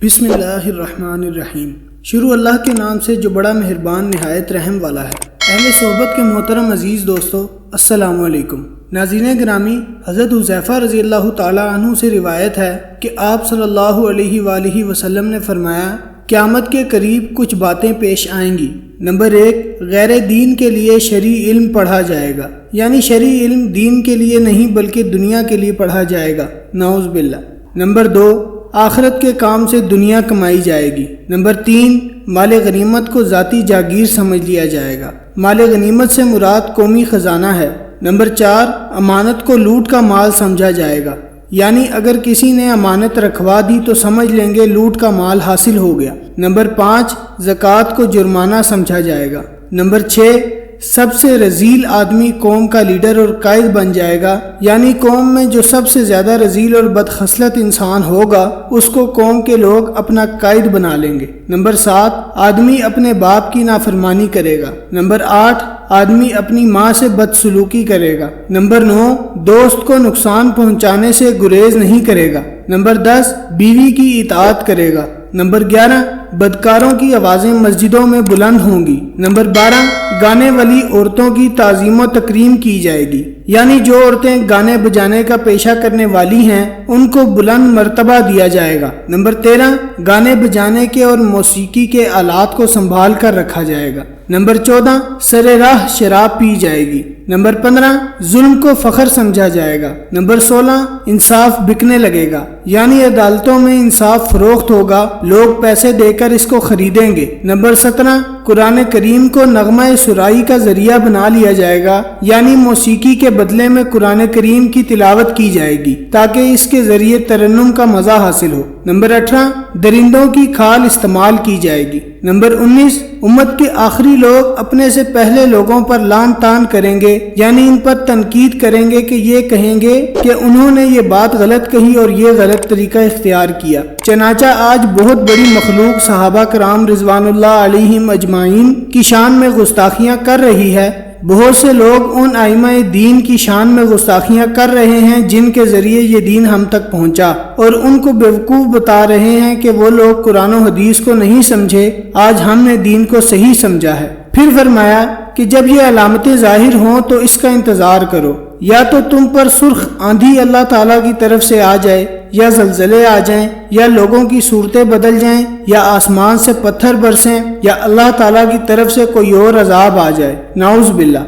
بسم اللہ الرحمن الرحیم۔ شروع اللہ کے نام سے جو بڑا مہربان نہایت رحم والا ہے۔ اہل صحبت کے محترم عزیز دوستو، السلام علیکم۔ ناظرین گرامی، حضرت حذیفہ رضی اللہ تعالی عنہ سے روایت ہے کہ آپ صلی اللہ علیہ وآلہ وسلم نے فرمایا، قیامت کے قریب کچھ باتیں پیش آئیں گی۔ نمبر 1، غیر دین کے لیے شرعی علم پڑھا جائے گا، یعنی شرعی علم دین کے لیے نہیں بلکہ دنیا کے لیے پڑھا جائے گا، نعوذ باللہ۔ نمبر 2، آخرت کے کام سے دنیا کمائی جائے گی۔ نمبر 3، مال غنیمت کو ذاتی جاگیر سمجھ لیا جائے گا۔ مال غنیمت سے مراد قومی خزانہ ہے۔ نمبر 4، امانت کو لوٹ کا مال سمجھا جائے گا، یعنی اگر کسی نے امانت رکھوا دی تو سمجھ لیں گے لوٹ کا مال حاصل ہو گیا۔ نمبر 5، زکوٰۃ کو جرمانہ سمجھا جائے گا۔ نمبر 6، سب سے رذیل آدمی قوم کا لیڈر اور قائد بن جائے گا، یعنی قوم میں جو سب سے زیادہ رذیل اور بدخصلت انسان ہوگا اس کو قوم کے لوگ اپنا قائد بنا لیں گے۔ نمبر 7، آدمی اپنے باپ کی نافرمانی کرے گا۔ نمبر 8، آدمی اپنی ماں سے بدسلوکی کرے گا۔ نمبر 9، دوست کو نقصان پہنچانے سے گریز نہیں کرے گا۔ نمبر 10، بیوی کی اطاعت کرے گا۔ نمبر 11، بدکاروں کی آوازیں مسجدوں میں بلند ہوں گی۔ نمبر 12، گانے والی عورتوں کی تعظیم و تکریم کی جائے گی، یعنی جو عورتیں گانے بجانے کا پیشہ کرنے والی ہیں ان کو بلند مرتبہ دیا جائے گا۔ نمبر 13، گانے بجانے کے اور موسیقی کے آلات کو سنبھال کر رکھا جائے گا۔ نمبر 14، سر راہ شراب پی جائے گی۔ نمبر 15، ظلم کو فخر سمجھا جائے گا۔ نمبر 16، انصاف بکنے لگے گا، یعنی عدالتوں میں انصاف فروخت ہوگا، لوگ پیسے دے کر اس کو خریدیں گے۔ نمبر 17، قرآن کریم کو نغمہ سرائی کا ذریعہ بنا لیا جائے گا، یعنی موسیقی کے بدلے میں قرآن کریم کی تلاوت کی جائے گی تاکہ اس کے ذریعے ترنم کا مزہ حاصل ہو۔ نمبر 18، درندوں کی کھال استعمال کی جائے گی۔ نمبر 19، امت کے آخری لوگ اپنے سے پہلے لوگوں پر لعن طعن کریں گے، یعنی ان پر تنقید کریں گے کہ یہ کہیں گے کہ انہوں نے یہ بات غلط کہی اور یہ غلط طریقہ اختیار کیا۔ چنانچہ آج بہت بڑی مخلوق صحابہ کرام رضوان اللہ علیہم اجمعین کی شان میں گستاخیاں کر رہی ہے۔ بہت سے لوگ ان ائمہ دین کی شان میں گستاخیاں کر رہے ہیں جن کے ذریعے یہ دین ہم تک پہنچا، اور ان کو بیوقوف بتا رہے ہیں کہ وہ لوگ قرآن و حدیث کو نہیں سمجھے، آج ہم نے دین کو صحیح سمجھا ہے۔ پھر فرمایا کہ جب یہ علامتیں ظاہر ہوں تو اس کا انتظار کرو، یا تو تم پر سرخ آندھی اللہ تعالیٰ کی طرف سے آ جائے، یا زلزلے آ جائیں، یا لوگوں کی صورتیں بدل جائیں، یا آسمان سے پتھر برسیں، یا اللہ تعالیٰ کی طرف سے کوئی اور عذاب آ جائے، نعوذ باللہ۔